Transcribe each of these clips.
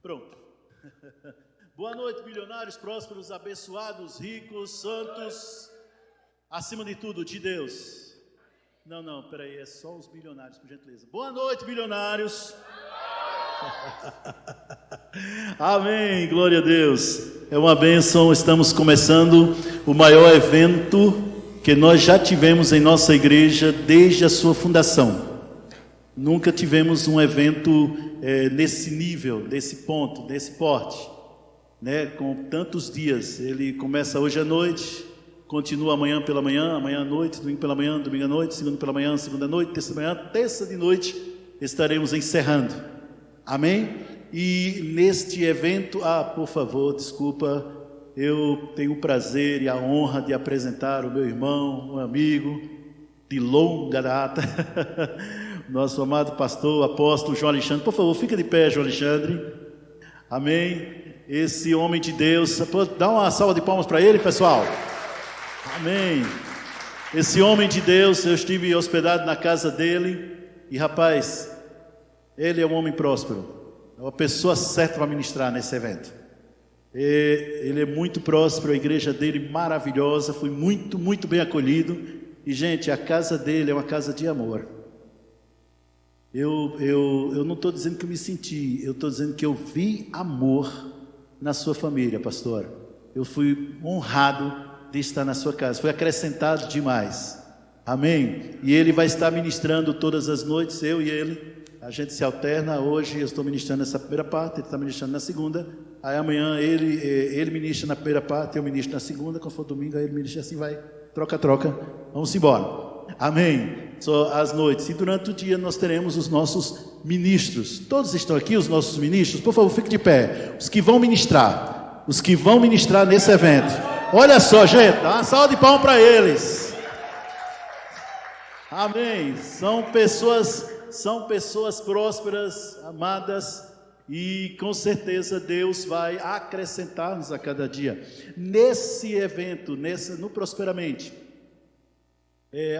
Pronto. Boa noite, milionários, prósperos, abençoados, ricos, santos, acima de tudo, de Deus. Não, peraí, é só os bilionários, por gentileza. Boa noite, bilionários. Amém, glória a Deus. É uma bênção, estamos começando o maior evento que nós já tivemos em nossa igreja desde a sua fundação. Nunca tivemos um evento nesse nível, nesse ponto, nesse porte, né? Com tantos dias. Ele começa hoje à noite, continua amanhã pela manhã, amanhã à noite, domingo pela manhã, domingo à noite, segunda pela manhã, segunda à noite, terça da manhã, terça de noite, estaremos encerrando. Amém? E neste evento, por favor, desculpa, eu tenho o prazer e a honra de apresentar o meu irmão, um amigo de longa data, nosso amado pastor, apóstolo João Alexandre. Por favor, fica de pé, João Alexandre. Amém? Esse homem de Deus, dá uma salva de palmas para ele, pessoal. Amém. Esse homem de Deus, eu estive hospedado na casa dele e, rapaz, ele é um homem próspero, é uma pessoa certa para ministrar nesse evento. Ele é muito próspero, a igreja dele maravilhosa, foi muito bem acolhido. E, gente, a casa dele é uma casa de amor. Eu não estou dizendo que eu me senti, eu estou dizendo que eu vi amor na sua família, pastor. Eu fui honrado de estar na sua casa, foi acrescentado demais. Amém? E ele vai estar ministrando todas as noites, eu e ele, a gente se alterna. Hoje eu estou ministrando essa primeira parte, ele está ministrando na segunda. Aí amanhã ele ministra na primeira parte, eu ministro na segunda. Quando for domingo, aí ele ministra, assim vai, troca, vamos embora. Amém? Só às noites. E durante o dia nós teremos os nossos ministros. Todos estão aqui, os nossos ministros. Por favor, fique de pé. Os que vão ministrar nesse evento. Olha só, gente, dá uma salva de palmas para eles. Amém? São pessoas prósperas, amadas, e com certeza Deus vai acrescentar-nos a cada dia. Nesse evento, no Prosperamente,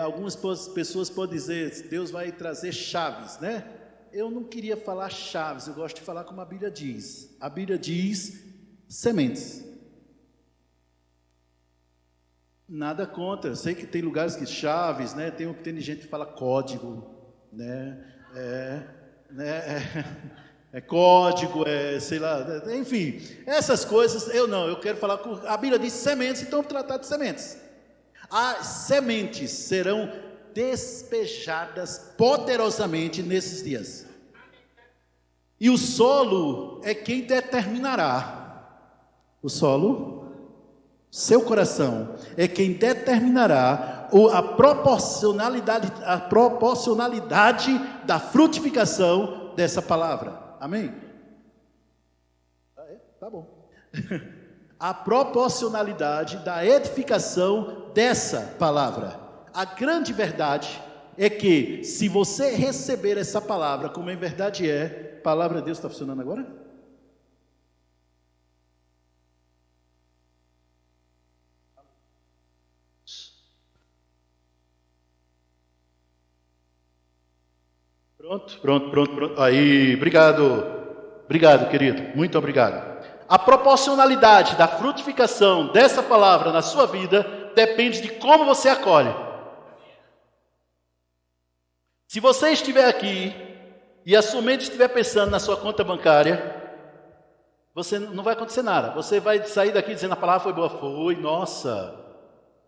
algumas pessoas podem dizer, Deus vai trazer chaves, né? Eu não queria falar chaves, eu gosto de falar como a Bíblia diz. A Bíblia diz sementes. Nada contra, eu sei que tem lugares que chaves, né? Tem gente que fala código, né? Código, sei lá, enfim, essas coisas, eu quero falar, a Bíblia diz sementes, então tratar de sementes. As sementes serão despejadas poderosamente nesses dias, e o solo é quem determinará, o solo, seu coração, é quem determinará a proporcionalidade da frutificação dessa palavra. Amém? Tá bom. A proporcionalidade da edificação dessa palavra. A grande verdade é que, se você receber essa palavra como em verdade é, a palavra de Deus está funcionando agora? Pronto. Aí, obrigado, querido, muito obrigado. A proporcionalidade da frutificação dessa palavra na sua vida depende de como você acolhe. Se você estiver aqui e a sua mente estiver pensando na sua conta bancária, você não vai acontecer nada. Você vai sair daqui dizendo, a palavra foi boa, foi, nossa.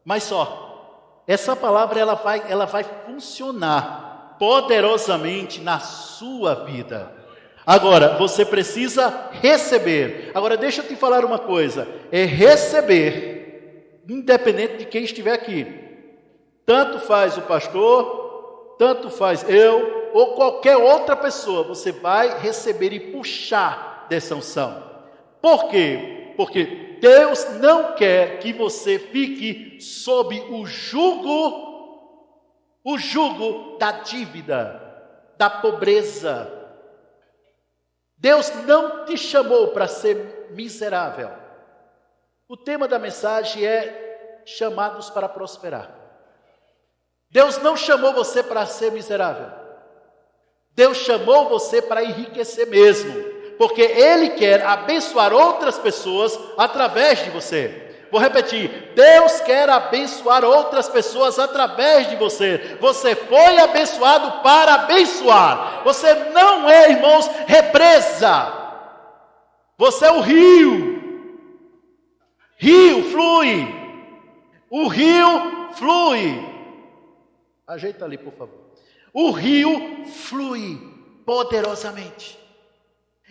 Mas só, essa palavra ela vai funcionar poderosamente na sua vida. Agora, você precisa receber. Agora, deixa eu te falar uma coisa, é receber, independente de quem estiver aqui. Tanto faz o pastor, tanto faz eu, ou qualquer outra pessoa, você vai receber e puxar dessa unção. Por quê? Porque Deus não quer que você fique sob o jugo da dívida, da pobreza. Deus não te chamou para ser miserável. O tema da mensagem é chamados para prosperar. Deus não chamou você para ser miserável. Deus chamou você para enriquecer mesmo. porque Ele quer abençoar outras pessoas através de você. Vou repetir, Deus quer abençoar outras pessoas através de você. Você foi abençoado para abençoar. Você não é, irmãos, represa. Você é o rio. Rio flui. O rio flui. Ajeita ali, por favor. O rio flui poderosamente.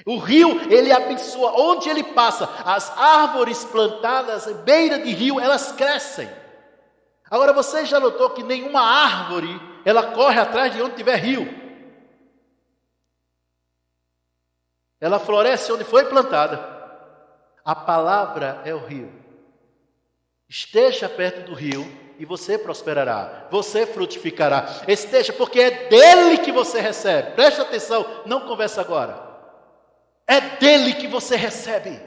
O rio, ele abençoa. Onde ele passa, as árvores plantadas à beira de rio, elas crescem. Agora, você já notou que nenhuma árvore, ela corre atrás de onde tiver rio. Ela floresce onde foi plantada. A palavra é o rio. Esteja perto do rio e você prosperará. Você frutificará. Esteja, porque é dele que você recebe. Preste atenção, não conversa agora. É dele que você recebe.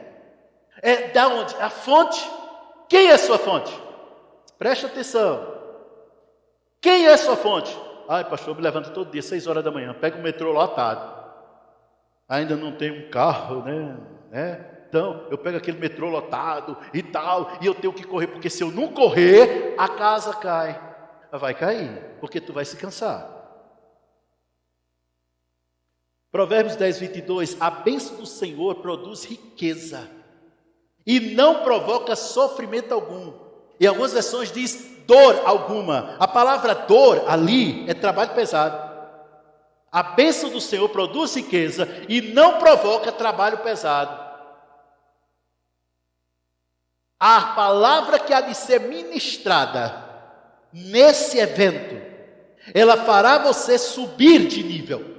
É da onde? A fonte. Quem é a sua fonte? Preste atenção. Quem é a sua fonte? Ai, pastor, eu me levanto todo dia, 6 horas da manhã, pego o metrô lotado. Ainda não tenho um carro, né? Então, eu pego aquele metrô lotado e tal, e eu tenho que correr, porque se eu não correr, a casa cai. Vai cair, porque tu vai se cansar. Provérbios 10, 22, a bênção do Senhor produz riqueza e não provoca sofrimento algum. Em algumas versões diz dor alguma. A palavra dor ali é trabalho pesado. A bênção do Senhor produz riqueza e não provoca trabalho pesado. A palavra que há de ser ministrada nesse evento, ela fará você subir de nível,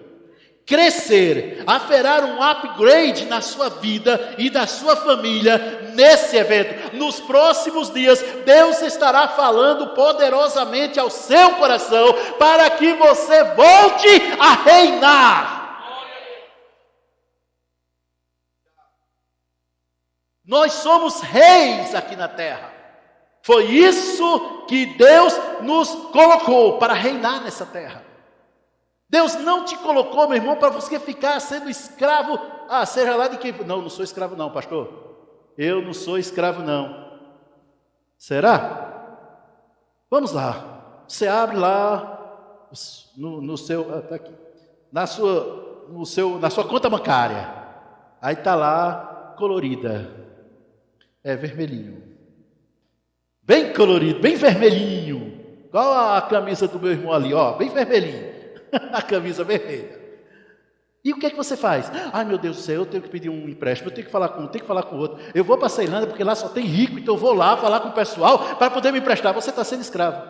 crescer, haverá um upgrade na sua vida e na sua família nesse evento. Nos próximos dias, Deus estará falando poderosamente ao seu coração para que você volte a reinar. Nós somos reis aqui na terra. Foi isso que Deus nos colocou para reinar nessa terra. Deus não te colocou, meu irmão, para você ficar sendo escravo. Seja lá de quem. Não sou escravo não, pastor. Eu não sou escravo não. Será? Vamos lá. Você abre lá no seu. Está aqui. Na sua conta bancária. Aí está lá colorida. É vermelhinho. Bem colorido, bem vermelhinho. Igual a camisa do meu irmão ali, ó, bem vermelhinho. A camisa vermelha. E o que é que você faz? Ai, meu Deus do céu, eu tenho que pedir um empréstimo, eu tenho que falar com um, tenho que falar com o outro. Eu vou para a Ceilândia porque lá só tem rico, então eu vou lá falar com o pessoal para poder me emprestar. Você está sendo escravo.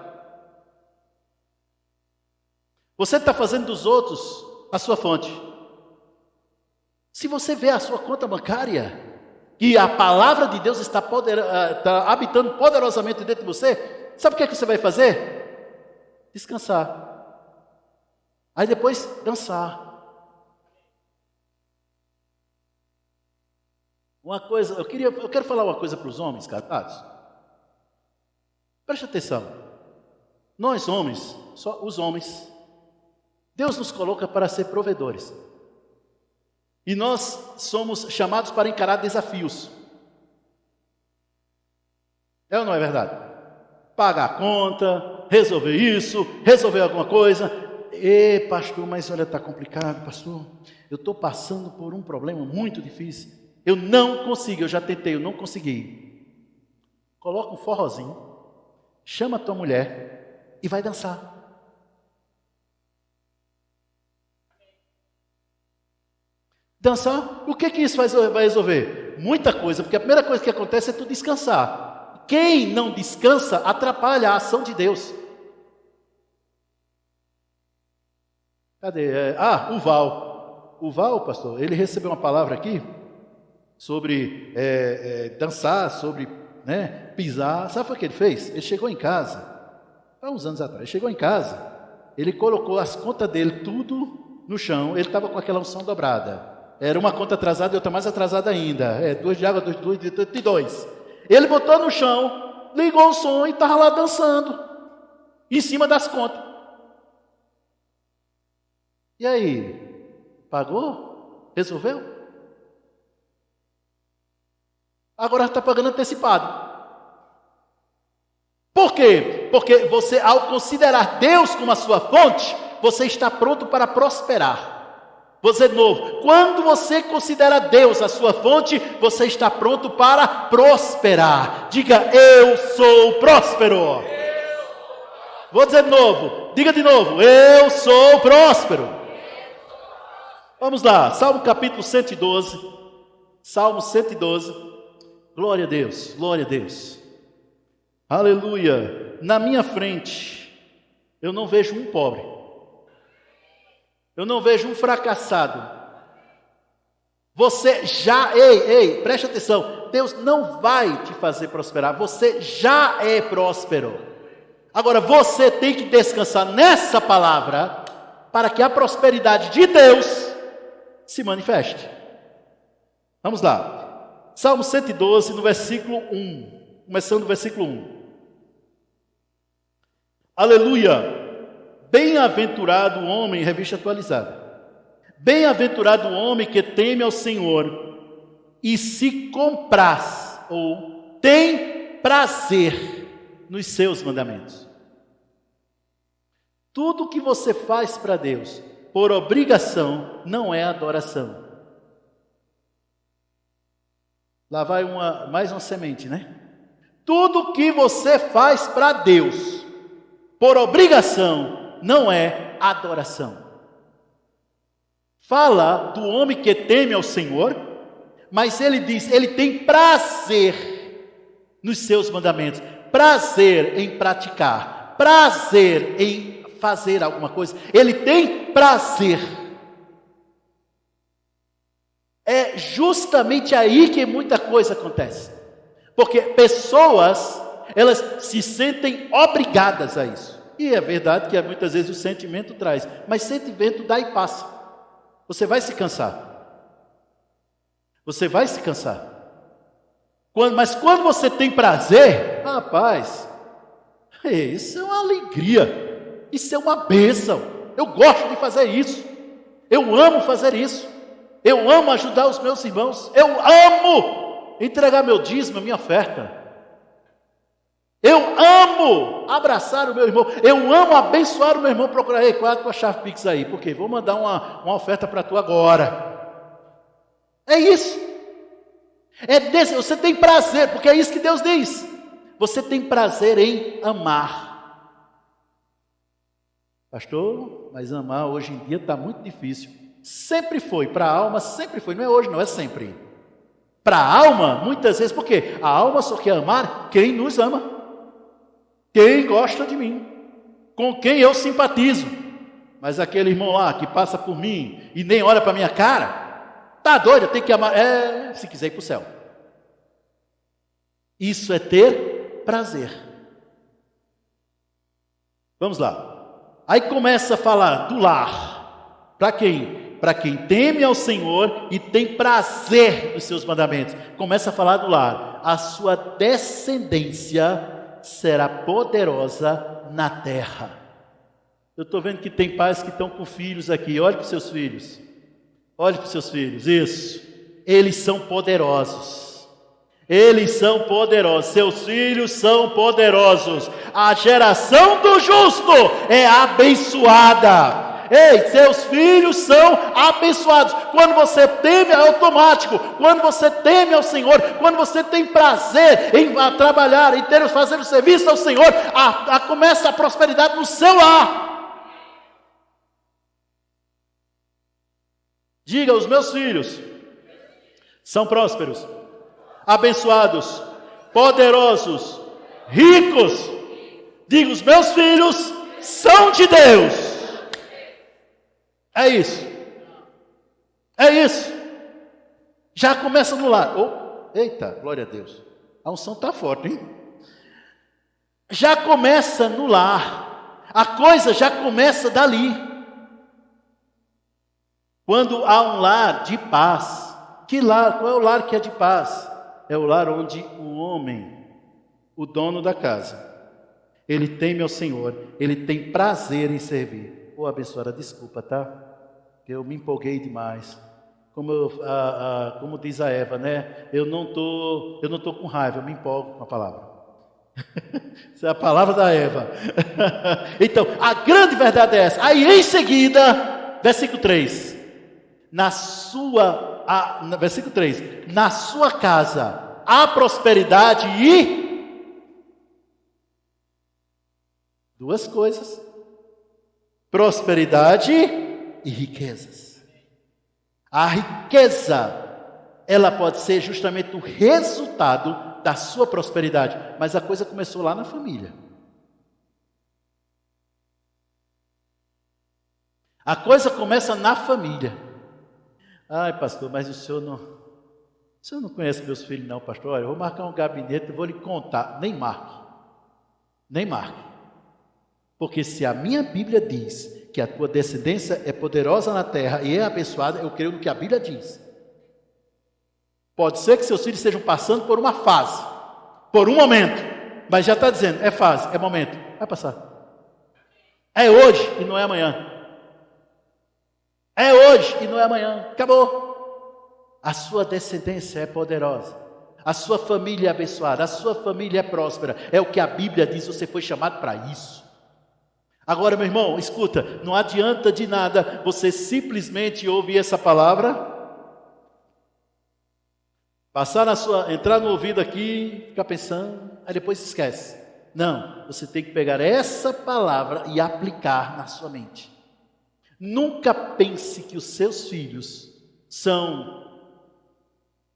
Você está fazendo dos outros a sua fonte. Se você vê a sua conta bancária e a palavra de Deus está habitando poderosamente dentro de você, sabe o que é que você vai fazer? Descansar. Aí depois dançar. Uma coisa, eu quero falar uma coisa para os homens casados. Preste atenção. Nós homens, só os homens, Deus nos coloca para ser provedores. E nós somos chamados para encarar desafios. É ou não é verdade? Pagar a conta, resolver isso, resolver alguma coisa. Pastor, mas olha, está complicado, pastor. Eu estou passando por um problema muito difícil. Eu não consigo, eu já tentei, eu não consegui. Coloca um forrozinho, chama a tua mulher e vai dançar. Dançar, o que isso vai resolver? Muita coisa, porque a primeira coisa que acontece é tu descansar. Quem não descansa atrapalha a ação de Deus. Cadê? O Val. O Val, pastor, ele recebeu uma palavra aqui sobre dançar, sobre pisar. Sabe o que ele fez? Ele chegou em casa, há uns anos atrás, chegou em casa, ele colocou as contas dele tudo no chão, ele estava com aquela unção dobrada. Era uma conta atrasada e outra mais atrasada ainda. 2 de água, 2. Ele botou no chão, ligou o som e estava lá dançando, em cima das contas. E aí? Pagou? Resolveu? Agora está pagando antecipado. Por quê? Porque você, ao considerar Deus como a sua fonte, você está pronto para prosperar. Vou dizer de novo, quando você considera Deus a sua fonte, você está pronto para prosperar. Diga, eu sou próspero. Vou dizer de novo, diga de novo, eu sou próspero. Vamos lá, Salmo capítulo 112. Salmo 112. Glória a Deus, glória a Deus. Aleluia. Na minha frente, eu não vejo um pobre. Eu não vejo um fracassado. Você já, preste atenção. Deus não vai te fazer prosperar. Você já é próspero. Agora você tem que descansar nessa palavra para que a prosperidade de Deus se manifeste. Vamos lá. Salmo 112, no versículo 1. Começando no versículo 1. Aleluia. Bem-aventurado o homem, revista atualizada. Bem-aventurado o homem que teme ao Senhor e se compraz, ou tem prazer nos seus mandamentos. Tudo que você faz para Deus por obrigação não é adoração. Lá vai mais uma semente, né? Tudo que você faz para Deus por obrigação não é adoração. Fala do homem que teme ao Senhor, mas ele diz, ele tem prazer nos seus mandamentos, prazer em praticar, prazer em fazer alguma coisa, ele tem prazer. É justamente aí que muita coisa acontece, porque pessoas, elas se sentem obrigadas a isso. E é verdade que muitas vezes o sentimento traz, mas sentimento dá e passa. Você vai se cansar. Você vai se cansar. Mas quando você tem prazer, rapaz, isso é uma alegria. Isso é uma bênção. Eu gosto de fazer isso. Eu amo fazer isso. Eu amo ajudar os meus irmãos. Eu amo entregar meu dízimo, minha oferta. Eu amo abraçar o meu irmão. Eu amo abençoar o meu irmão. Procurar, qual é a tua chave Pix aí? Porque vou mandar uma oferta para tu agora. É isso. Você tem prazer, porque é isso que Deus diz. Você tem prazer em amar. Pastor, mas amar hoje em dia está muito difícil. Sempre foi, para a alma sempre foi. Não é hoje, não é sempre. Para a alma, muitas vezes, porque a alma só quer amar quem nos ama. Quem gosta de mim, com quem eu simpatizo. Mas aquele irmão lá que passa por mim e nem olha para a minha cara, tá doido, tem que amar, se quiser ir para o céu. Isso é ter prazer. Vamos lá. Aí começa a falar do lar. Para quem? Para quem teme ao Senhor e tem prazer nos seus mandamentos. Começa a falar do lar. A sua descendência será poderosa na terra. Eu estou vendo que tem pais que estão com filhos aqui. Olhe para os seus filhos. Olhe para os seus filhos. Isso. Eles são poderosos. Eles são poderosos. Seus filhos são poderosos. A geração do justo é abençoada. Seus filhos são abençoados. Quando você teme, é automático. Quando você teme ao Senhor, quando você tem prazer em trabalhar, em fazer o serviço ao Senhor, começa a prosperidade no seu lar. Diga, os meus filhos são prósperos, abençoados, poderosos, ricos. Diga, os meus filhos são de Deus. É isso. É isso. Já começa no lar. Eita, glória a Deus. A unção está forte, hein? Já começa no lar. A coisa já começa dali. Quando há um lar de paz. Que lar? Qual é o lar que é de paz? É o lar onde o homem, o dono da casa, ele teme ao Senhor, ele tem prazer em servir. Abençoada, desculpa, tá? Eu me empolguei demais. como diz a Eva, né? Eu não tô com raiva, eu me empolgo com a palavra. Essa é a palavra da Eva. Então, a grande verdade é essa. Aí em seguida, versículo 3. Versículo 3. Na sua casa há prosperidade e duas coisas: prosperidade e riquezas. A riqueza, ela pode ser justamente o resultado da sua prosperidade, mas a coisa começou lá na família. A coisa começa na família. Ai, pastor, mas o senhor não conhece meus filhos não, pastor? Olha, eu vou marcar um gabinete e vou lhe contar. Nem marque. Porque se a minha Bíblia diz que a tua descendência é poderosa na terra e é abençoada, eu creio no que a Bíblia diz. Pode ser que seus filhos estejam passando por uma fase, por um momento, mas já está dizendo, é fase, é momento, vai passar. É hoje e não é amanhã. É hoje e não é amanhã, acabou. A sua descendência é poderosa, a sua família é abençoada, a sua família é próspera, é o que a Bíblia diz, você foi chamado para isso. Agora, meu irmão, escuta, não adianta de nada você simplesmente ouvir essa palavra, entrar no ouvido aqui, ficar pensando, aí depois se esquece. Não, você tem que pegar essa palavra e aplicar na sua mente. Nunca pense que os seus filhos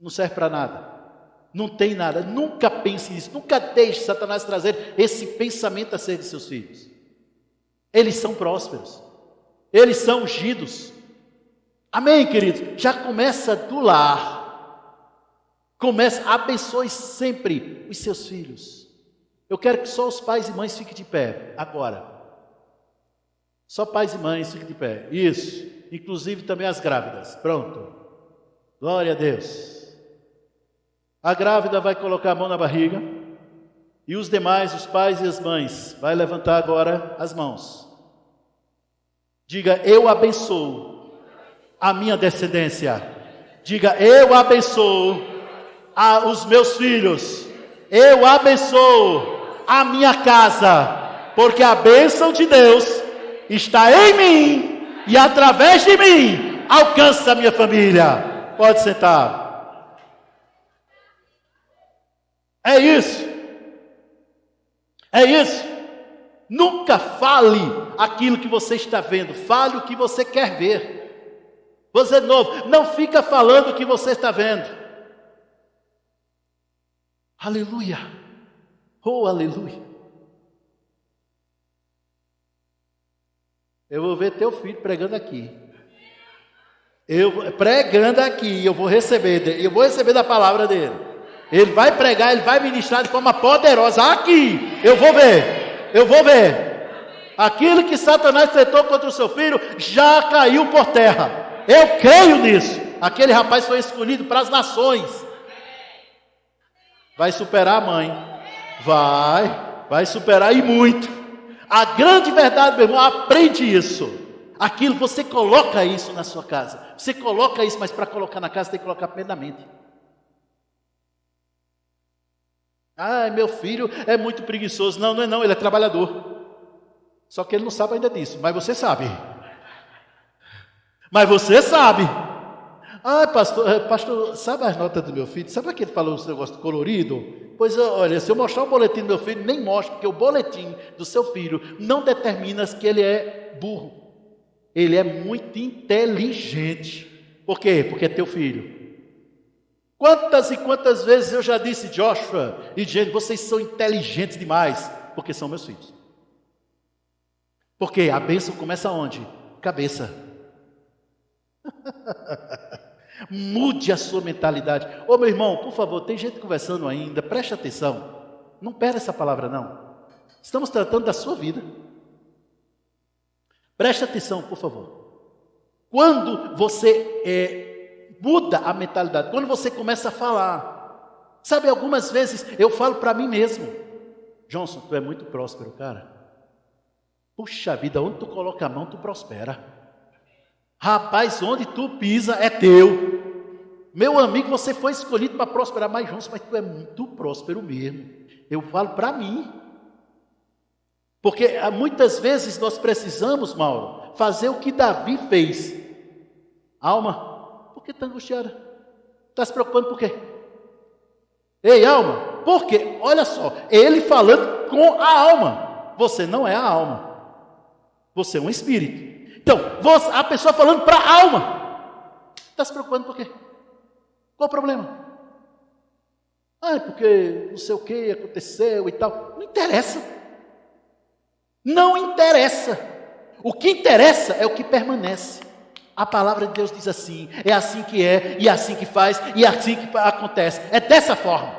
não servem para nada, não tem nada. Nunca pense nisso, nunca deixe Satanás trazer esse pensamento a ser de seus filhos. Eles são prósperos, eles são ungidos. Amém, queridos? Já começa do lar. Abençoe sempre os seus filhos. Eu quero que só os pais e mães fiquem de pé agora. Só pais e mães fiquem de pé. Isso. Inclusive também as grávidas. Pronto. Glória a Deus. A grávida vai colocar a mão na barriga. E os demais, os pais e as mães, vai levantar agora as mãos. Diga, eu abençoo a minha descendência. Diga, eu abençoo os meus filhos. Eu abençoo a minha casa. Porque a bênção de Deus está em mim e através de mim alcança a minha família. Pode sentar. É isso. É isso. Nunca fale aquilo que você está vendo. Fale o que você quer ver. Vou dizer de novo, não fica falando o que você está vendo. Aleluia. Oh, aleluia. Eu vou ver teu filho pregando aqui. Eu vou receber da palavra dele. Ele vai pregar, ele vai ministrar de forma poderosa aqui. Eu vou ver. Aquilo que Satanás tentou contra o seu filho já caiu por terra. Eu creio nisso. Aquele rapaz foi escolhido para as nações. Vai superar a mãe. Vai superar e muito. A grande verdade, meu irmão, aprende isso. Aquilo, você coloca isso na sua casa. Você coloca isso, mas para colocar na casa tem que colocar primeiro na mente. Ah, meu filho é muito preguiçoso. Não, não é não, ele é trabalhador. Só que ele não sabe ainda disso, mas você sabe. Ah, pastor, sabe as notas do meu filho? Sabe aquele que falou esse negócio colorido? Pois olha, se eu mostrar o boletim do meu filho, nem mostro, porque o boletim do seu filho não determina que ele é burro. Ele é muito inteligente. Por quê? Porque é teu filho. Quantas e quantas vezes eu já disse, Joshua e Jenny, vocês são inteligentes demais, porque são meus filhos. Porque a bênção começa onde? Cabeça. Mude a sua mentalidade. Ô meu irmão, por favor, tem gente conversando ainda, preste atenção. Não perde essa palavra não. Estamos tratando da sua vida. Preste atenção, por favor. Quando você muda a mentalidade, quando você começa a falar, sabe, algumas vezes eu falo para mim mesmo, Johnson, tu é muito próspero, cara. Puxa vida, onde tu coloca a mão, tu prospera. Rapaz, onde tu pisa é teu. Meu amigo, você foi escolhido para prosperar mais juntos, mas tu é muito próspero mesmo. Eu falo para mim. Porque muitas vezes nós precisamos, Mauro, fazer o que Davi fez. Alma, por que está angustiada? Está se preocupando por quê? Ei, alma, por quê? Olha só, ele falando com a alma. Você não é a alma. Você é um espírito. Então, a pessoa falando para a alma. Está se preocupando por quê? Qual o problema? Porque não sei o que aconteceu e tal. Não interessa. Não interessa. O que interessa é o que permanece. A palavra de Deus diz assim, é assim que é, e é assim que faz, e é assim que acontece. É dessa forma.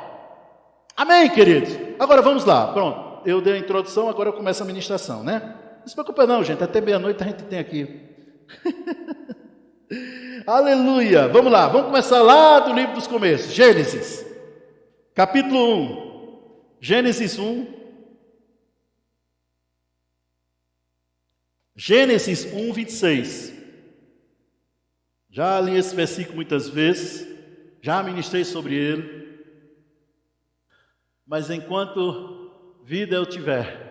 Amém, queridos? Agora vamos lá, pronto. Eu dei a introdução, agora eu começo a ministração, né? Não se preocupa não, gente, até meia-noite a gente tem aqui. Aleluia! Vamos lá, vamos começar lá do livro dos começos. Gênesis, capítulo 1. Gênesis 1. Gênesis 1, 26. Já li esse versículo muitas vezes, já ministrei sobre ele, mas enquanto vida eu tiver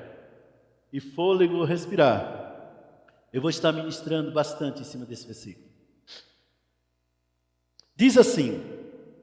e fôlego respirar, eu vou estar ministrando bastante em cima desse versículo. Diz assim: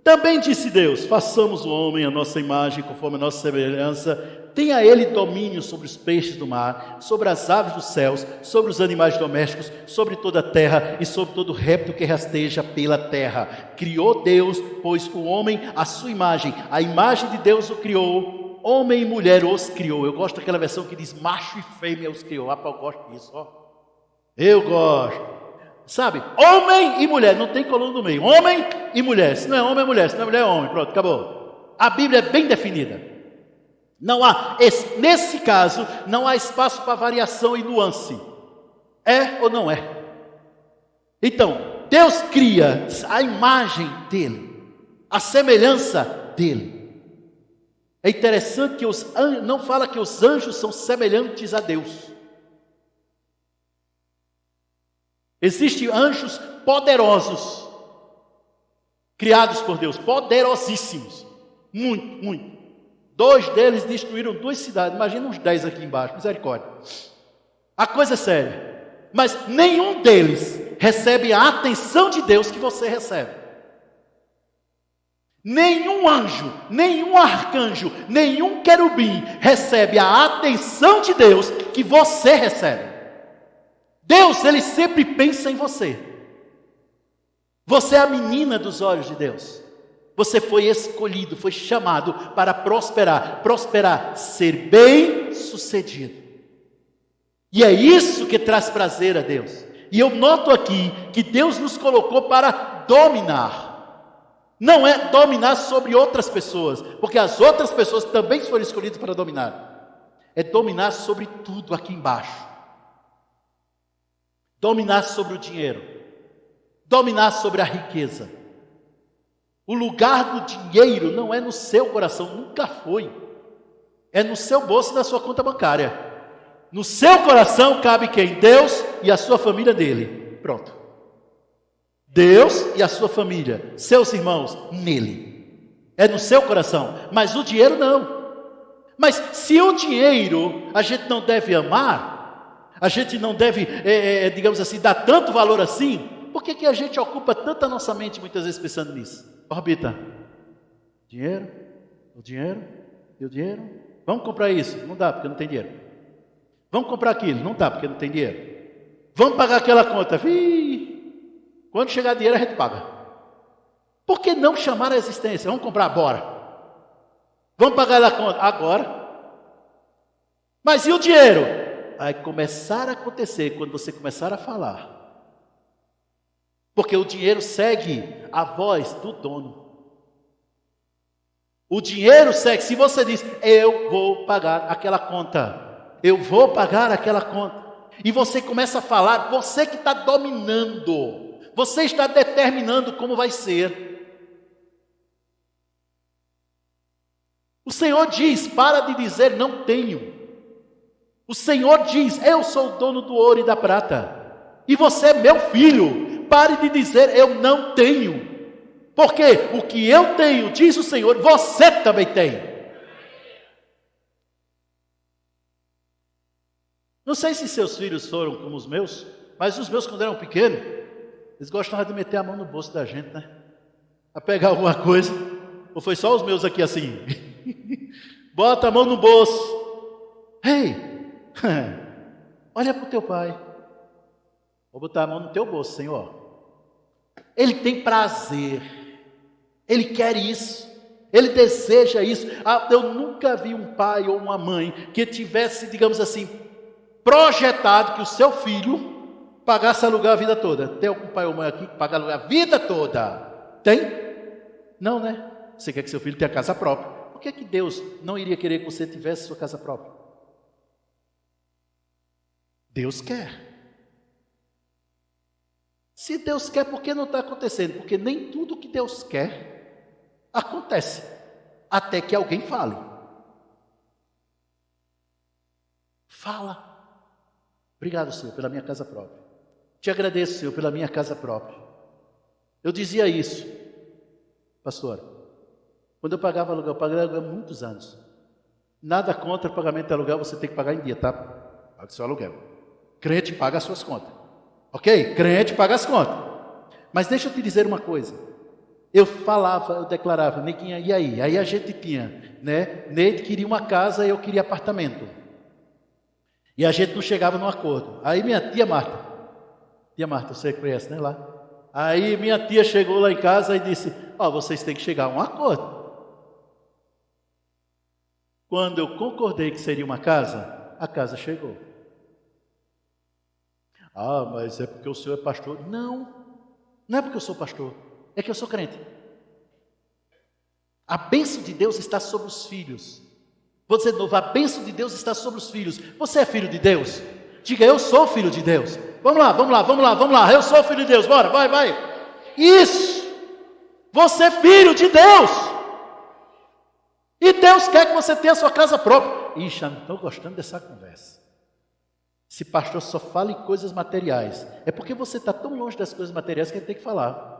também disse Deus, façamos o homem à nossa imagem, conforme a nossa semelhança, tenha ele domínio sobre os peixes do mar, sobre as aves dos céus, sobre os animais domésticos, sobre toda a terra e sobre todo réptil que rasteja pela terra. Criou Deus, pois, o homem à sua imagem, a imagem de Deus o criou, homem e mulher os criou. Eu gosto daquela versão que diz macho e fêmea os criou. Eu gosto disso, ó. Eu gosto. Sabe, homem e mulher, não tem coluna no meio, homem e mulher. Se não é homem é mulher, se não é mulher é homem, pronto, acabou. A Bíblia é bem definida. Não há, nesse caso, não há espaço para variação e nuance. É ou não é? Então, Deus cria a imagem dele, a semelhança dele. É interessante que não fala que os anjos são semelhantes a Deus. Existem anjos poderosos, criados por Deus, poderosíssimos, muito, muito. 2 deles destruíram 2 cidades, imagina uns 10 aqui embaixo, misericórdia. A coisa é séria, mas nenhum deles recebe a atenção de Deus que você recebe. Nenhum anjo, nenhum arcanjo, nenhum querubim recebe a atenção de Deus que você recebe. Deus, Ele sempre pensa em você. Você é a menina dos olhos de Deus. Você foi escolhido, foi chamado para prosperar, ser bem sucedido. E é isso que traz prazer a Deus. E eu noto aqui que Deus nos colocou para dominar. Não é dominar sobre outras pessoas, porque as outras pessoas também foram escolhidas para dominar. É dominar sobre tudo aqui embaixo. Dominar sobre o dinheiro, dominar sobre a riqueza. O lugar do dinheiro não é no seu coração, nunca foi. É no seu bolso e na sua conta bancária. No seu coração cabe quem? Deus e a sua família dele. Pronto. Deus e a sua família, seus irmãos, nele. É no seu coração, mas o dinheiro não. Mas se o dinheiro a gente não deve amar, a gente não deve, digamos assim, dar tanto valor assim, por que a gente ocupa tanta nossa mente muitas vezes pensando nisso? Orbita, dinheiro, o dinheiro, e o dinheiro, vamos comprar isso, não dá porque não tem dinheiro. Vamos comprar aquilo, não dá porque não tem dinheiro. Vamos pagar aquela conta, quando chegar dinheiro a gente paga. Por que não chamar a existência? Vamos comprar, bora. Vamos pagar a conta, agora. Mas e o dinheiro? Vai começar a acontecer quando você começar a falar. Porque o dinheiro segue a voz do dono. O dinheiro segue, se você diz, eu vou pagar aquela conta, eu vou pagar aquela conta, e você começa a falar, você que está dominando, você está determinando como vai ser. O Senhor diz, para de dizer não tenho. O Senhor diz, eu sou o dono do ouro e da prata. E você é meu filho. Pare de dizer eu não tenho. Porque o que eu tenho, diz o Senhor, você também tem. Não sei se seus filhos foram como os meus, mas os meus, quando eram pequenos, eles gostavam de meter a mão no bolso da gente, né? A pegar alguma coisa. Ou foi só os meus aqui assim? Bota a mão no bolso. Ei, olha para o teu pai. Vou botar a mão no teu bolso, Senhor. Ele tem prazer. Ele quer isso. Ele deseja isso. Eu nunca vi um pai ou uma mãe que tivesse, digamos assim, projetado que o seu filho pagasse aluguel a vida toda. Tem algum pai ou mãe aqui que paga aluguel a vida toda? Tem? Não, né? Você quer que seu filho tenha casa própria. Por que Deus não iria querer que você tivesse sua casa própria? Deus quer. Se Deus quer, por que não está acontecendo? Porque nem tudo que Deus quer acontece, até que alguém fale. Fala. Obrigado, Senhor, pela minha casa própria. Te agradeço, Senhor, pela minha casa própria. Eu dizia isso, pastor. Quando eu pagava aluguel há muitos anos. Nada contra o pagamento de aluguel, você tem que pagar em dia, tá? Paga o seu aluguel. Crente paga as suas contas. Ok? Crente paga as contas. Mas deixa eu te dizer uma coisa. Eu falava, eu declarava, Nequinha, e aí? Aí a gente tinha, né? Neide queria uma casa e eu queria apartamento. E a gente não chegava num acordo. Aí minha tia Marta, você conhece, né, lá? Aí minha tia chegou lá em casa e disse, vocês têm que chegar a um acordo. Quando eu concordei que seria uma casa, a casa chegou. Mas é porque o senhor é pastor. Não é porque eu sou pastor, é que eu sou crente. A bênção de Deus está sobre os filhos. Vou dizer de novo, a bênção de Deus está sobre os filhos. Você é filho de Deus? Diga, eu sou filho de Deus. Vamos lá. Eu sou filho de Deus. Bora, vai. Isso. Você é filho de Deus. E Deus quer que você tenha a sua casa própria. Ixi, eu não estou gostando dessa conversa. Esse pastor só fala em coisas materiais. É porque você está tão longe das coisas materiais que ele tem que falar.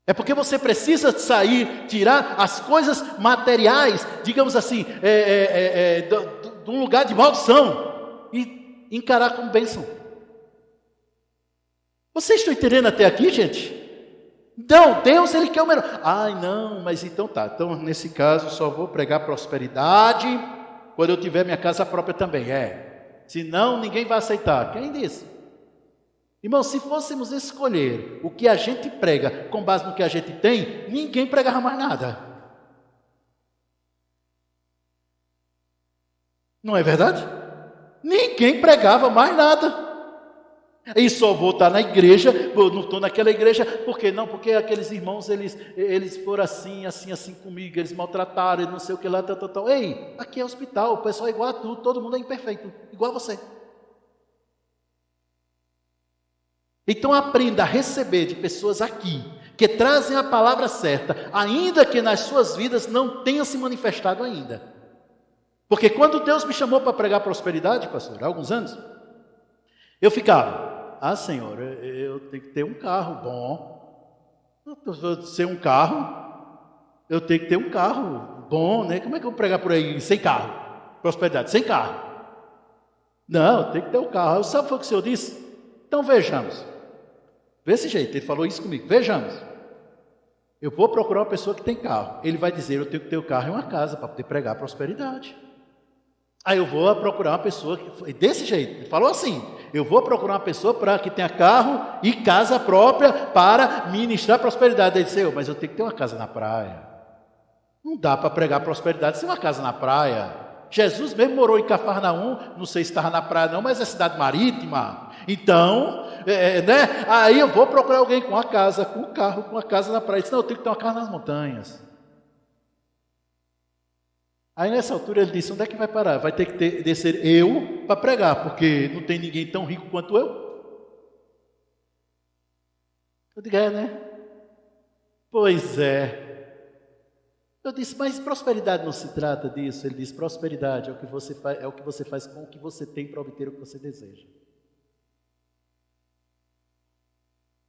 É porque você precisa sair, tirar as coisas materiais, digamos assim, de um lugar de maldição e encarar como bênção. Vocês estão entendendo até aqui, gente? Então, Deus, Ele quer o melhor. Não, mas então tá. Então, nesse caso, só vou pregar prosperidade quando eu tiver minha casa própria também. Senão, ninguém vai aceitar. Quem disse? Irmão, se fôssemos escolher o que a gente prega com base no que a gente tem, ninguém pregava mais nada. Não é verdade? Ninguém pregava mais nada. E só vou estar na igreja, não estou naquela igreja, por quê? Não, porque aqueles irmãos, eles foram assim comigo, eles maltrataram, não sei o que lá, tal. Ei, aqui é hospital, o pessoal é igual a tu, todo mundo é imperfeito, igual a você. Então aprenda a receber de pessoas aqui, que trazem a palavra certa, ainda que nas suas vidas não tenha se manifestado ainda. Porque quando Deus me chamou para pregar prosperidade, pastor, há alguns anos, eu ficava, Senhor, eu tenho que ter um carro bom. Ser um carro, eu tenho que ter um carro bom, né? Como é que eu vou pregar por aí sem carro? Prosperidade, sem carro. Não, tem que ter um carro. Sabe o que o Senhor disse? Então vejamos. Desse jeito, ele falou isso comigo. Vejamos. Eu vou procurar uma pessoa que tem carro. Ele vai dizer, eu tenho que ter um carro e uma casa para poder pregar prosperidade. Aí eu vou procurar uma pessoa que desse jeito, ele falou assim, eu vou procurar uma pessoa para que tenha carro e casa própria para ministrar prosperidade. Ele disse, mas eu tenho que ter uma casa na praia. Não dá para pregar prosperidade sem uma casa na praia. Jesus mesmo morou em Cafarnaum, não sei se estava na praia não, mas é cidade marítima. Então, né? Aí eu vou procurar alguém com uma casa, com um carro, com uma casa na praia. Ele disse, não, eu tenho que ter uma casa nas montanhas. Aí nessa altura ele disse, onde é que vai parar? Vai ter que descer eu para pregar, porque não tem ninguém tão rico quanto eu. Eu digo, né? Pois é. Eu disse, mas prosperidade não se trata disso. Ele disse, prosperidade é o que você faz com o que você tem para obter o que você deseja.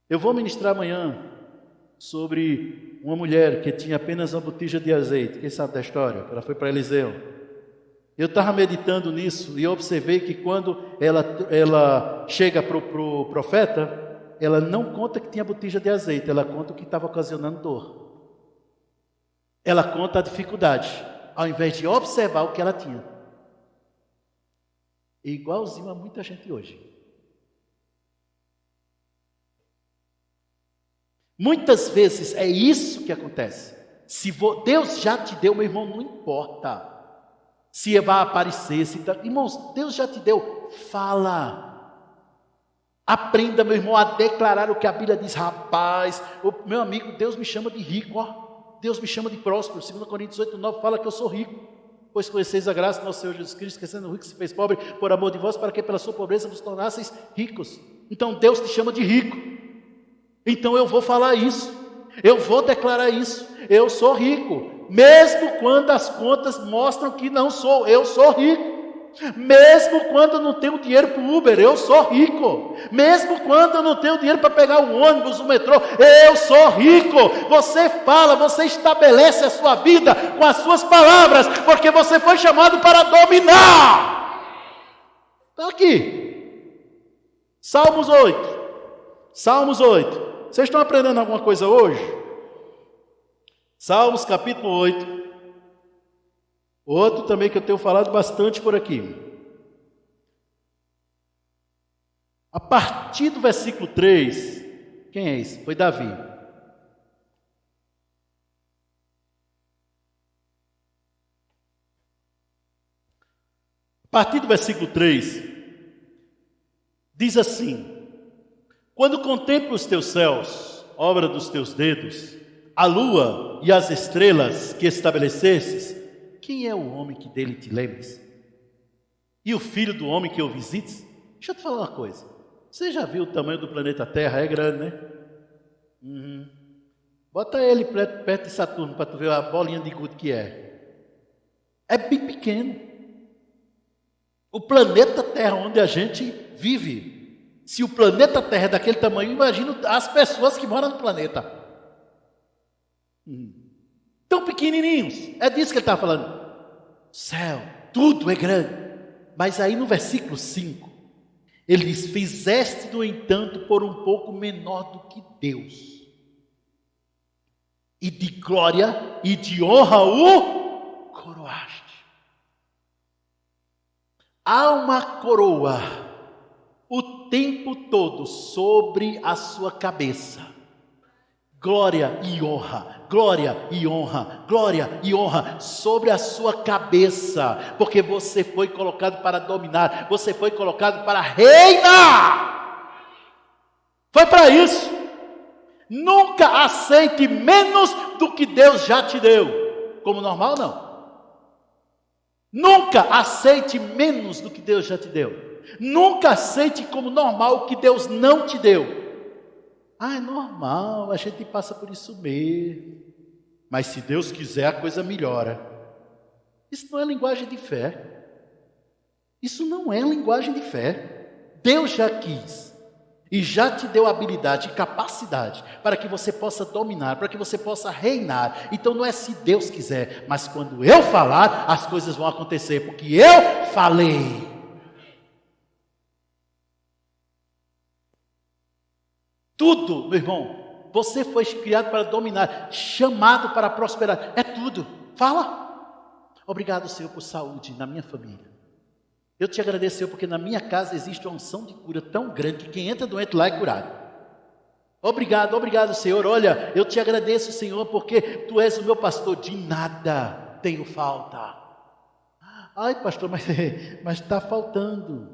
Eu vou ministrar amanhã sobre uma mulher que tinha apenas uma botija de azeite. Quem sabe da história? Ela foi para Eliseu. Eu estava meditando nisso e eu observei que quando ela chega para o profeta, ela não conta que tinha botija de azeite, ela conta o que estava ocasionando dor. Ela conta a dificuldade, ao invés de observar o que ela tinha. É igualzinho a muita gente hoje. Muitas vezes é isso que acontece. Se Deus já te deu, meu irmão, não importa se vai aparecer, irmãos, Deus já te deu, fala. Aprenda, meu irmão, a declarar o que a Bíblia diz. Rapaz, meu amigo, Deus me chama de rico, ó. Deus me chama de próspero. 2 Coríntios 8:9 fala que eu sou rico. Pois conheceis a graça do nosso Senhor Jesus Cristo, que sendo rico se fez pobre por amor de vós, para que pela sua pobreza vos tornasseis ricos. Então Deus te chama de rico. Então eu vou falar isso, eu vou declarar isso, eu sou rico, mesmo quando as contas mostram que não sou, eu sou rico. Mesmo quando eu não tenho dinheiro para o Uber, eu sou rico. Mesmo quando eu não tenho dinheiro para pegar o ônibus, o metrô, eu sou rico. Você fala, você estabelece a sua vida com as suas palavras, porque você foi chamado para dominar. Está aqui, Salmos 8. Vocês estão aprendendo alguma coisa hoje? Salmos capítulo 8. Outro também que eu tenho falado bastante por aqui. A partir do versículo 3, quem é esse? Foi Davi. A partir do versículo 3, diz assim: quando contemplo os teus céus, obra dos teus dedos, a lua e as estrelas que estabelecestes, quem é o homem que dele te lembres? E o filho do homem que o visites? Deixa eu te falar uma coisa. Você já viu o tamanho do planeta Terra? É grande, né? Bota ele perto de Saturno para tu ver a bolinha de gude que é. É bem pequeno. O planeta Terra onde a gente vive. Se o planeta Terra é daquele tamanho, imagina as pessoas que moram no planeta. Tão pequenininhos, é disso que ele está falando. Céu, tudo é grande. Mas aí no versículo 5, ele diz: fizeste, no entanto, por um pouco menor do que Deus, e de glória e de honra o coroaste. Há uma coroa o tempo todo sobre a sua cabeça. Glória e honra, glória e honra, glória e honra sobre a sua cabeça, porque você foi colocado para dominar, você foi colocado para reinar. Foi para isso. Nunca aceite menos do que Deus já te deu. Como normal, não. Nunca aceite menos do que Deus já te deu. Nunca aceite como normal o que Deus não te deu. É normal, a gente passa por isso mesmo. Mas se Deus quiser, a coisa melhora. Isso não é linguagem de fé. Isso não é linguagem de fé. Deus já quis e já te deu habilidade e capacidade para que você possa dominar, para que você possa reinar. Então não é se Deus quiser, mas quando eu falar, as coisas vão acontecer, porque eu falei. Tudo, meu irmão, você foi criado para dominar, chamado para prosperar, é tudo. Fala. Obrigado, Senhor, por saúde na minha família. Eu te agradeço, Senhor, porque na minha casa existe uma unção de cura tão grande que quem entra doente lá é curado. Obrigado, Senhor. Olha, eu te agradeço, Senhor, porque Tu és o meu pastor, de nada tenho falta. Ai, pastor, mas está faltando.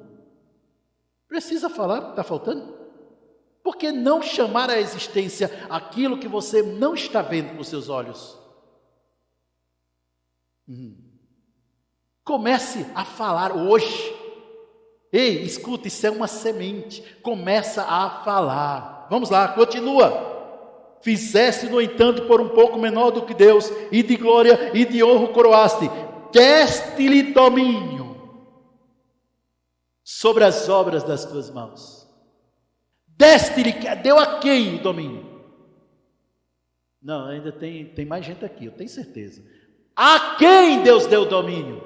Precisa falar que está faltando? Por que não chamar à existência aquilo que você não está vendo com seus olhos? Comece a falar hoje. Ei, escuta, isso é uma semente. Começa a falar. Vamos lá, continua. Fizeste, no entanto, por um pouco menor do que Deus, e de glória e de honra o coroaste. Deste-lhe domínio sobre as obras das tuas mãos. Deste-lhe, deu a quem o domínio? Não, ainda tem mais gente aqui, eu tenho certeza. A quem Deus deu o domínio?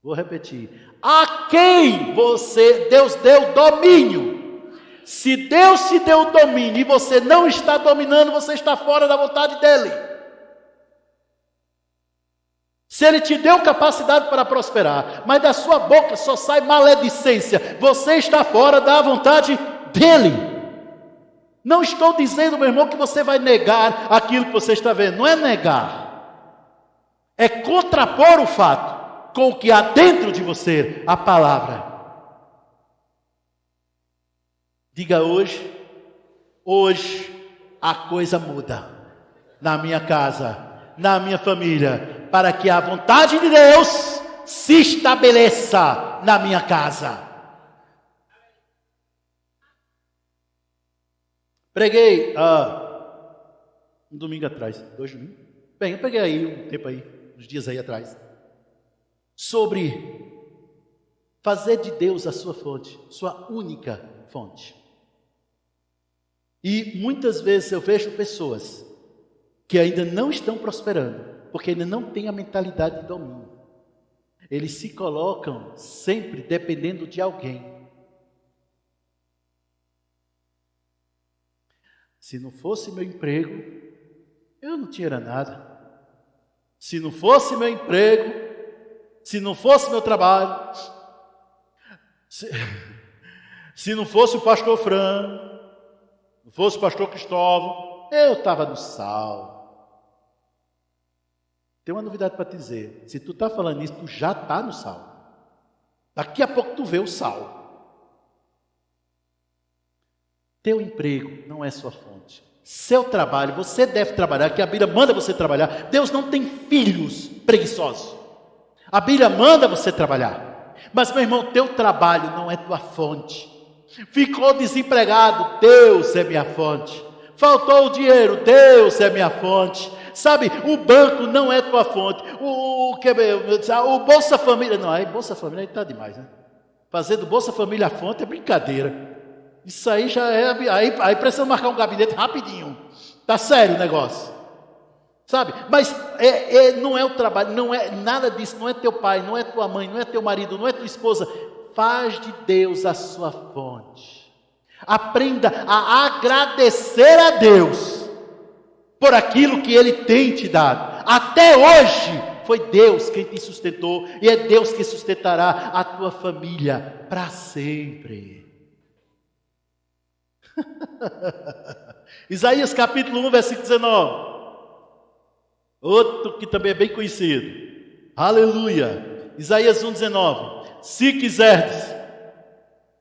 Vou repetir. A quem Deus deu domínio? Se Deus te deu o domínio e você não está dominando, você está fora da vontade dele. Se ele te deu capacidade para prosperar, mas da sua boca só sai maledicência, você está fora da vontade dele. Não estou dizendo, meu irmão, que você vai negar aquilo que você está vendo. Não é negar. É contrapor o fato com o que há dentro de você, a palavra. Diga hoje a coisa muda na minha casa, na minha família, para que a vontade de Deus se estabeleça na minha casa. Preguei um domingo atrás, 2 domingos. Bem, eu peguei aí um tempo aí, uns dias aí atrás, sobre fazer de Deus a sua fonte, sua única fonte. E muitas vezes eu vejo pessoas que ainda não estão prosperando, porque ainda não têm a mentalidade de domínio. Eles se colocam sempre dependendo de alguém. Se não fosse meu emprego, eu não tinha nada. Se não fosse meu emprego, se não fosse meu trabalho, se não fosse o pastor Fran, não fosse o pastor Cristóvão, eu estava no sal. Tem uma novidade para te dizer. Se tu está falando isso, tu já está no sal. Daqui a pouco tu vê o sal. Teu emprego não é sua fonte. Seu trabalho, você deve trabalhar, que a Bíblia manda você trabalhar. Deus não tem filhos preguiçosos. A Bíblia manda você trabalhar. Mas, meu irmão, teu trabalho não é tua fonte. Ficou desempregado, Deus é minha fonte. Faltou o dinheiro, Deus é minha fonte. Sabe, o banco não é tua fonte. O Bolsa Família, não, aí Bolsa Família está demais, né? Fazer do Bolsa Família a fonte é brincadeira. Isso aí já é, aí precisa marcar um gabinete rapidinho. Tá sério o negócio. Sabe, mas não é o trabalho, não é nada disso, não é teu pai, não é tua mãe, não é teu marido, não é tua esposa. Faz de Deus a sua fonte. Aprenda a agradecer a Deus por aquilo que Ele tem te dado. Até hoje foi Deus quem te sustentou e é Deus que sustentará a tua família para sempre. Isaías capítulo 1, versículo 19. Outro que também é bem conhecido. Aleluia. Isaías 1, 19. Se quiserdes.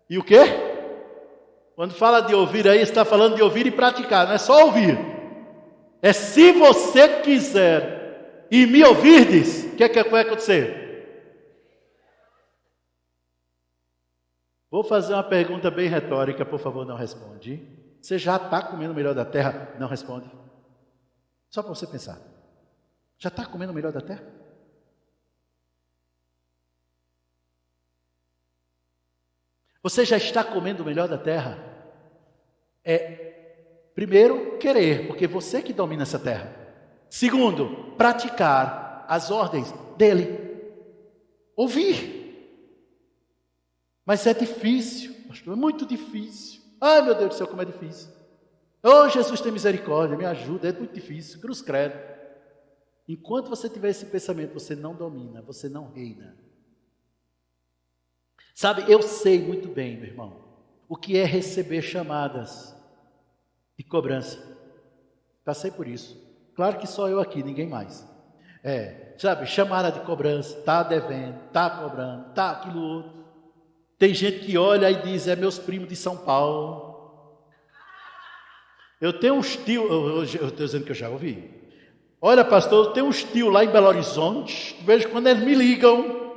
E o quê? Quando fala de ouvir aí, está falando de ouvir e praticar. Não é só ouvir. É se você quiser e me ouvirdes, o que vai acontecer? Vou fazer uma pergunta bem retórica, por favor, não responde. Você já está comendo o melhor da terra? Não responde. Só para você pensar. Já está comendo o melhor da terra? Você já está comendo o melhor da terra? Primeiro, querer, porque você que domina essa terra. Segundo, praticar as ordens dele. Ouvir. Mas é difícil, pastor, é muito difícil. Ai, meu Deus do céu, como é difícil. Oh, Jesus, tem misericórdia, me ajuda, é muito difícil, cruz credo. Enquanto você tiver esse pensamento, você não domina, você não reina. Sabe, eu sei muito bem, meu irmão, o que é receber chamadas de cobrança. Passei por isso. Claro que só eu aqui, ninguém mais. Sabe, chamada de cobrança, está devendo, está cobrando, está aquilo outro. Tem gente que olha e diz, meus primos de São Paulo. Eu tenho uns tios, eu estou dizendo que eu já ouvi. Olha, pastor, eu tenho uns tios lá em Belo Horizonte, vejo quando eles me ligam,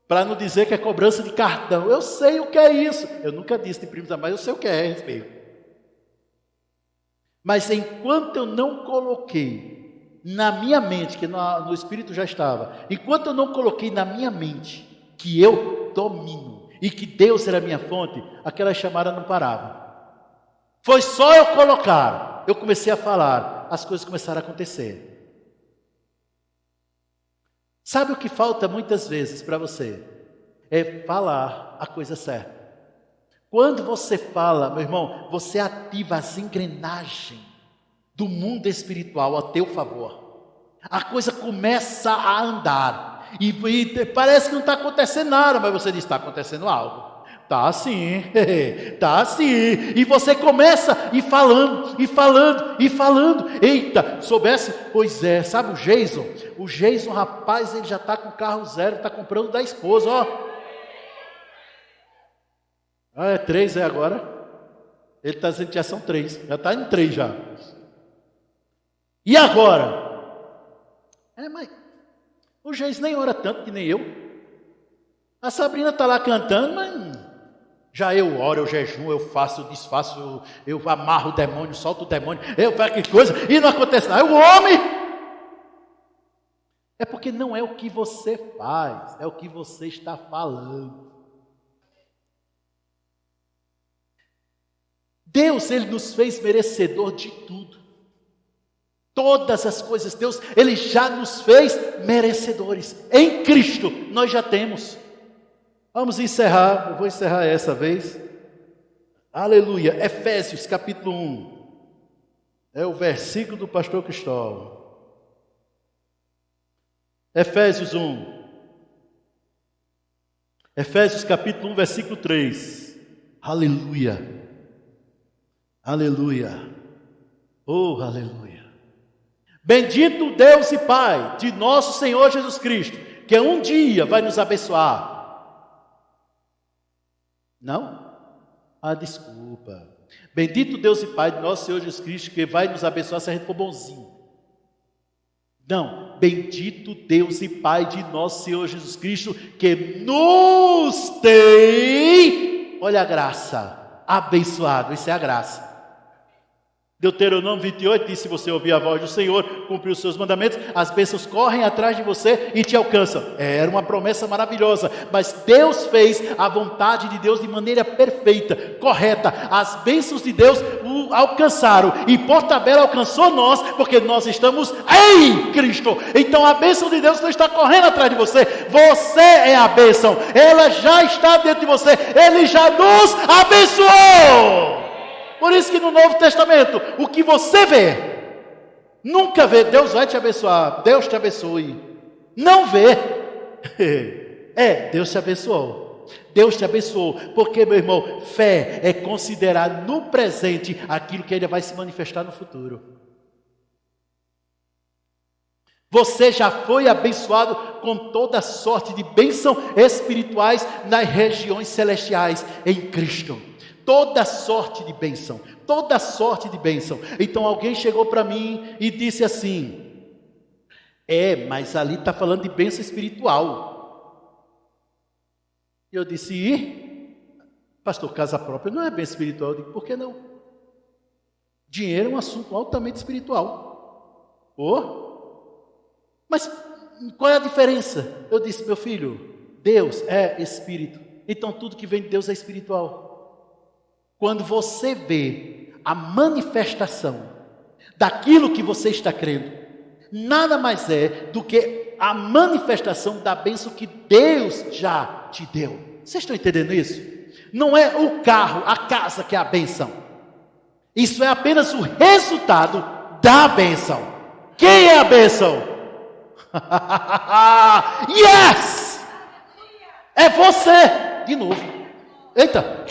para não dizer que é cobrança de cartão. Eu sei o que é isso. Eu nunca disse de primos, mas eu sei o que é, respeito. Mas enquanto eu não coloquei na minha mente, que no Espírito já estava, enquanto eu não coloquei na minha mente que eu domino e que Deus era a minha fonte, aquela chamada não parava. Foi só eu colocar, eu comecei a falar, as coisas começaram a acontecer. Sabe o que falta muitas vezes para você? É falar a coisa certa. Quando você fala, meu irmão, você ativa as engrenagens do mundo espiritual a teu favor. A coisa começa a andar. E parece que não está acontecendo nada, mas você diz, está acontecendo algo. Tá sim, tá sim. E você começa e falando, e falando, e falando. Eita, soubesse? Pois é, sabe o Jason? O Jason, rapaz, ele já está com carro zero, está comprando da esposa, ó. Ah, é 3 agora? Ele está dizendo que já são 3, já está em 3 já. E agora? Mas o Jason nem ora tanto que nem eu. A Sabrina está lá cantando, mas já eu oro, eu jejuo, eu faço, eu desfaço, eu amarro o demônio, solto o demônio, eu faço que coisa, e não acontece nada. O homem é porque não é o que você faz, é o que você está falando. Deus, Ele nos fez merecedor de tudo. Todas as coisas, Deus, Ele já nos fez merecedores. Em Cristo, nós já temos. Vamos encerrar, eu vou encerrar essa vez. Aleluia. Efésios capítulo 1. É o versículo do pastor Cristóvão. Efésios 1. Efésios capítulo 1, versículo 3. Aleluia. Aleluia. Oh, aleluia. Bendito Deus e Pai de nosso Senhor Jesus Cristo, que um dia vai nos abençoar. Não? Ah, desculpa. Bendito Deus e Pai de nosso Senhor Jesus Cristo, que vai nos abençoar se a gente for bonzinho. Não, bendito Deus e Pai de nosso Senhor Jesus Cristo, que nos tem, olha a graça, abençoado, isso é a graça. Deuteronômio 28 diz, se você ouvir a voz do Senhor, cumprir os seus mandamentos, as bênçãos correm atrás de você e te alcançam. Era uma promessa maravilhosa, mas Deus fez a vontade de Deus de maneira perfeita, correta. As bênçãos de Deus o alcançaram e por tabela alcançou nós, porque nós estamos em Cristo. Então a bênção de Deus não está correndo atrás de você, você é a bênção, ela já está dentro de você, Ele já nos abençoou. Por isso que no Novo Testamento, o que você vê, nunca vê, Deus vai te abençoar, Deus te abençoe. Não vê. Deus te abençoou. Deus te abençoou. Porque, meu irmão, fé é considerar no presente aquilo que ainda vai se manifestar no futuro. Você já foi abençoado com toda sorte de bênçãos espirituais nas regiões celestiais em Cristo. Toda sorte de bênção, toda sorte de bênção. Então alguém chegou para mim e disse assim, mas ali está falando de bênção espiritual. E eu disse, pastor, casa própria não é bênção espiritual. Eu digo, por que não? Dinheiro é um assunto altamente espiritual. Mas qual é a diferença? Eu disse, meu filho, Deus é espírito, então tudo que vem de Deus é espiritual. Quando você vê a manifestação daquilo que você está crendo, nada mais é do que a manifestação da bênção que Deus já te deu. Vocês estão entendendo isso? Não é o carro, a casa que é a bênção. Isso é apenas o resultado da bênção. Quem é a bênção? Yes! É você! De novo. Eita!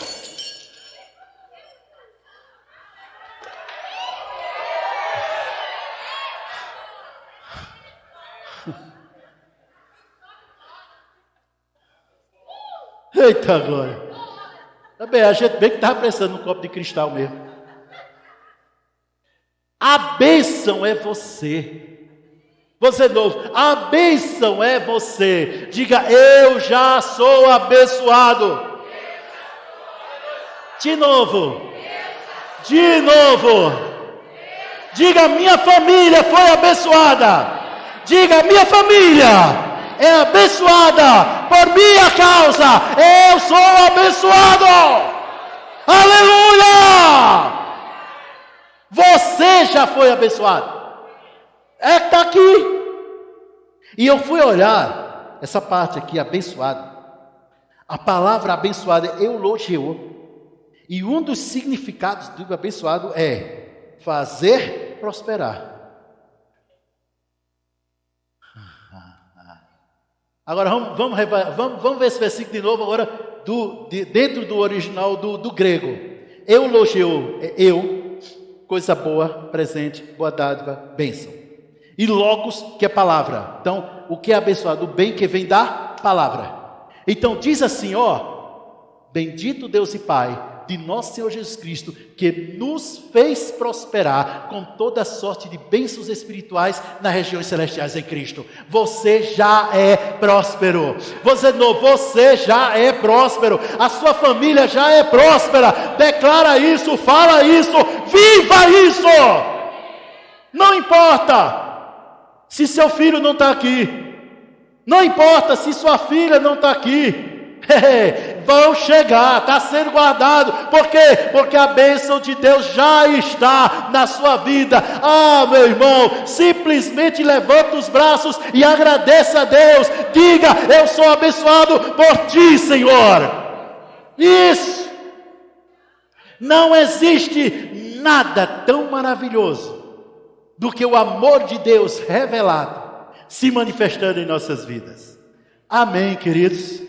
Eita glória. Também, a gente bem que estava pensando no copo de cristal mesmo. A bênção é você. Você novo, a bênção é você. Diga, eu já sou abençoado. De novo. De novo. Diga: minha família foi abençoada. Diga: minha família é abençoada por minha causa. Eu sou abençoado. Aleluia! Você já foi abençoado. Está aqui. E eu fui olhar essa parte aqui, abençoado. A palavra abençoada é eulogio. E um dos significados do abençoado é fazer prosperar. Agora vamos ver esse versículo de novo agora, dentro do original do grego. Eulogio é eu, coisa boa, presente, boa dádiva, bênção. E logos, que é palavra. Então, o que é abençoado? O bem que vem da palavra. Então diz assim, bendito Deus e Pai de nosso Senhor Jesus Cristo, que nos fez prosperar com toda sorte de bênçãos espirituais nas regiões celestiais em Cristo. Você já é próspero. Você já é próspero. A sua família já é próspera. Declara isso, fala isso, viva isso. Não importa se seu filho não está aqui. Não importa se sua filha não está aqui. Vão chegar, está sendo guardado. Por quê? Porque a bênção de Deus já está na sua vida. Meu irmão, simplesmente levanta os braços e agradeça a Deus. Diga: eu sou abençoado por ti, Senhor. Isso. Não existe nada tão maravilhoso do que o amor de Deus revelado, se manifestando em nossas vidas. Amém, queridos?